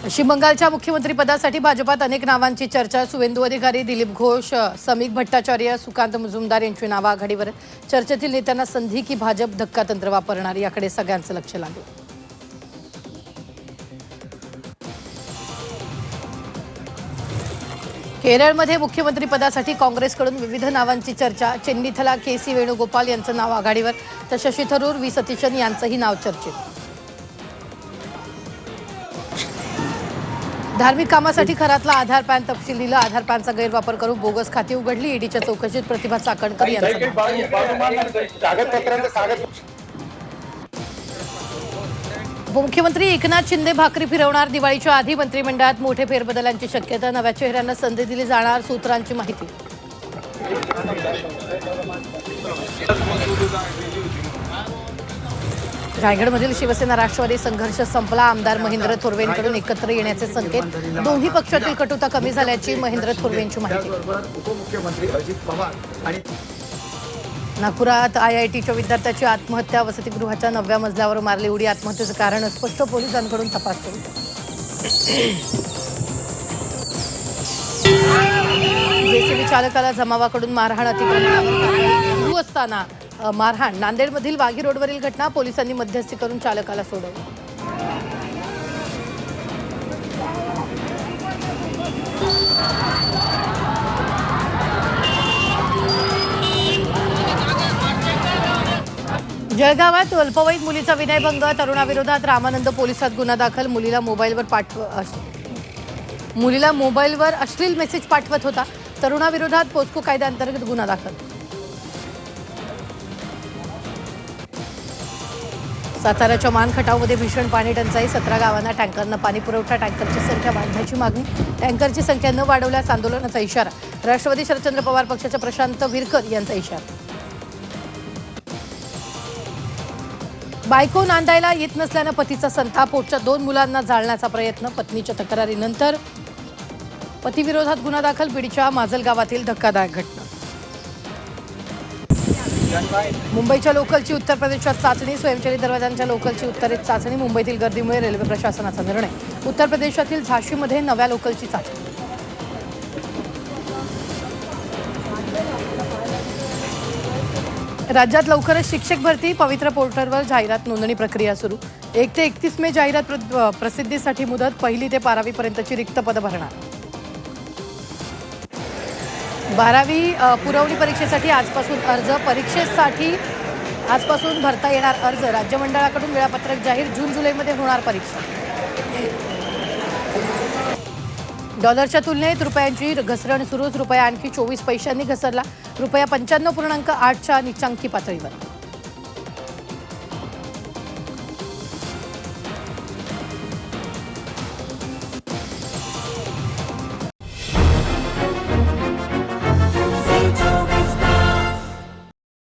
पश्चिम बंगालच्या मुख्यमंत्रीपदासाठी भाजपात अनेक नावांची चर्चा। सुवेंदू अधिकारी, दिलीप घोष, समीक भट्टाचार्य, सुकांत मुजुमदार यांची नावं आघाडीवर। चर्चेतील नेत्यांना संधी की भाजप धक्कातंत्र वापरणार याकडे सगळ्यांचं लक्ष लागलं। केरळमध्ये मुख्यमंत्रीपदासाठी काँग्रेसकडून विविध नावांची चर्चा। चेन्नीथला के.सी. वेणुगोपाल यांचं नाव आघाडीवर, तर शशी थरूर, व्ही. सतीशन यांचंही नाव चर्चेत। धार्मिक कामासाठी खरातला आधार पॅन तपशील दिला। आधार पॅनचा गैरवापर करून बोगस खाती उघडली। ईडीच्या चौकशीत प्रतिभा चाकणकर यांचं मुख्यमंत्री एकनाथ शिंदे भाकरी फिरवणार। दिवाळीच्या आधी मंत्रिमंडळात मोठे फेरबदलांची शक्यता। नव्या चेहऱ्यांना संधी दिली जाणार, सूत्रांची माहिती। रायगडमधील शिवसेना राष्ट्रवादी संघर्ष संपला। आमदार महेंद्र थोरवेंकडून एकत्र येण्याचे संकेत। दोन्ही पक्षातील कटुता कमी झाल्याची महेंद्र थोरवेंची माहिती। उपमुख्यमंत्री अजित पवार आणि नागपुरात आयआयटीच्या विद्यार्थ्याची आत्महत्या। वसतिगृहाच्या 9व्या मजल्यावर मारली उडी। आत्महत्येचं कारण स्पष्ट, पोलिसांकडून तपास सुरू। जेसीबी चालकाला जमावाकडून मारहाण। अतिक्रमणावर सुरू असताना मारहाण। नांदेडमधील वाघी रोडवरील घटना। पोलिसांनी मध्यस्थी करून चालकाला सोडवलं। जळगावात अल्पवयीन मुलीचा विनयभंग। तरुणाविरोधात रामानंद पोलिसात गुन्हा दाखल। मुलीला मोबाईलवर अश्लील मेसेज पाठवत होता। तरुणाविरोधात पोस्को कायद्याअंतर्गत गुन्हा दाखल। साताऱ्याच्या मानखटावमध्ये भीषण पाणी टंचाई। 17 गावांना टँकरनं पाणी पुरवठा। टँकरची संख्या वाढवण्याची मागणी। टँकरची संख्या न वाढवल्यास आंदोलनाचा इशारा। राष्ट्रवादी शरदचंद्र पवार पक्षाचे प्रशांत विरकर यांचा इशारा। बायको नांदायला येत नसल्यानं पतीचा संताप। पोटच्या 2 मुलांना जाळण्याचा प्रयत्न। पत्नीच्या तक्रारीनंतर पतीविरोधात गुन्हा दाखल। बीडच्या माजल गावातील धक्कादायक घटना। मुंबईच्या लोकलची उत्तर प्रदेशात चाचणी। स्वयंचलित दरवाजांच्या लोकलची उत्तरेत चाचणी। मुंबईतील गर्दीमुळे रेल्वे प्रशासनाचा निर्णय। उत्तर प्रदेशातील झाशीमध्ये नव्या लोकलची चाचणी। राज्यात लवकरच शिक्षक भरती। पवित्र पोर्टलवर जाहिरात नोंदणी प्रक्रिया सुरू। 1 ते 31 मे जाहिरात प्रसिद्धीसाठी मुदत। 1ली ते 12वी पर्यंतची रिक्त पदं भरणार। 12वी पुरवणी परीक्षेसाठी आजपासून अर्ज। परीक्षेसाठी आजपासून भरता येणार अर्ज। राज्य मंडळाकडून वेळापत्रक जाहीर। जून-जुलैमध्ये होणार परीक्षा। डॉलरच्या तुलनेत रुपयांची घसरण सुरूच। रुपया आणखी 24 पैशांनी घसरला। रुपया 95.8च्या नीचांकी पातळीवर।